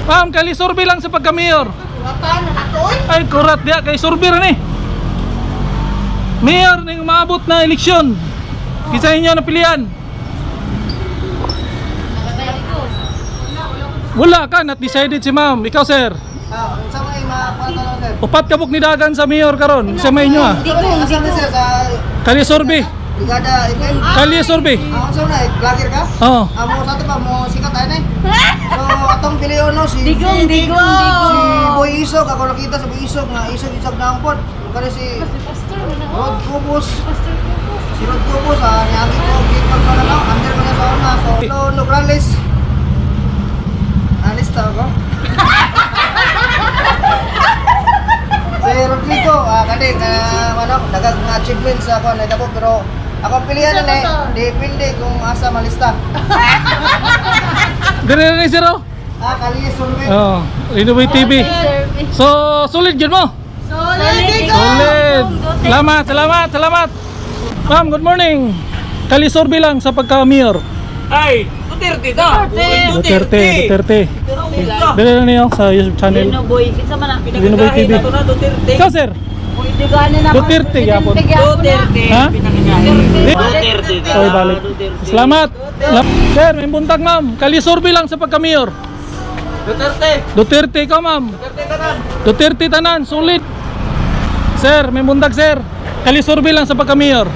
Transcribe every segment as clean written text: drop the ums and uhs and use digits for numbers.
Ma'am, kali survey lang sa pagka-mayor. Ay, kurat dia kay survey rin eh. Mayor ning maabot na eleksyon. Kisa inyo na pilihan. Wala ka, not decided si ma'am. Ikaw, sir. Sa may mapatalo, sir. Upat kabuk ni dagan sa mayor karon. Sa may inyo ah. Asan na, sir? Sa Kali survey. Brigada FM. Kali survey. Sa na, vlogger ka? Oo. Mo sa ito pa, mo sikat tayo na eh. So, atong Piliono, si Digong. si Boy Isog. Ako nakita sa Boy Isog, nga Isog na angkot. Kaya si Rod Cubos. Si Rod Cubos, niyagi ko, kitag ko na lang, under ko na sa una. So, Nograles. Alista ako. Si Rodrigo, kani, dagang achievements ako, naitabo, pero ako ang pilihan na eh, depende kung asa malista. Dire na ni sir oh. Kaliya survey. Oh, Innovate TV. So, solid gyud mo. Solid. Solid. Salamat, salamat, salamat. Ma'am, good morning. Kali survey lang sa pagka-mayor. Ay, Duterte ta. Duterte. Dire na niyo sa YouTube channel. Boy, kinsa man ang Innovate TV. Ito na Duterte. Ikaw, sir. pinaganan ako. Duterte, yapon. Duterte. Ha? Duterte. Oy, balik. Salamat. Sir, may buntag ma'am. Kali survey lang sa pagka-mayor. Duterte. Duterte ka ma'am. Duterte tanan. Duterte tanan, sulit. Sir, may buntag sir. Kali survey lang sa pagka-mayor.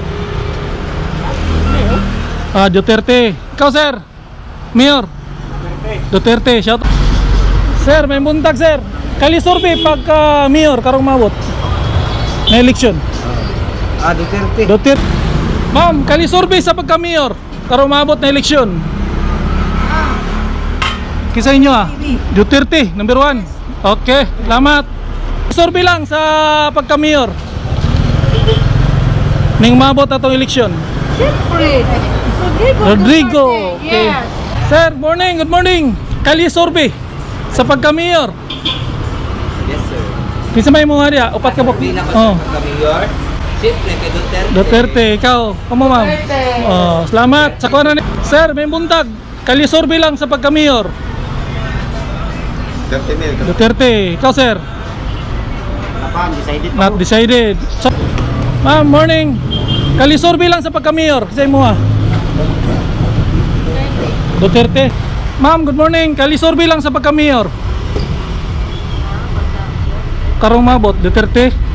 Duterte. Ikaw sir. Mayor. Duterte. Shout. Sir, may buntag sir. Kali survey pagka-mayor karong mabot na eleksyon. Duterte. Duterte. Ma'am, kali survey sa pagka-mayor karong mabot na eleksyon. Kisa inyo Duterte, number 1. Okay, salamat. Survey lang sa pagka-mayor ning mabot atong eleksyon. Siyempre. Rodrigo. Okay. Yes. Sir, morning, good morning. Kali survey sa pagka-mayor. Yes sir. Kisa may mga diya, upat ka po. Oh, Mayor. Siyempre kay Duterte. Duterte, ikaw. Kamo ma'am. Oh, salamat. Sa kuha na ni. Sir, may buntag. Kali survey lang sa pagka-mayor. Duterte, ikaw sir. Not decided. So, ma'am, morning. Kali survey lang sa pagka-mayor. Kasi mo Duterte. Ma'am, good morning. Kali survey lang sa pagka-mayor. Karong mabot, Duterte.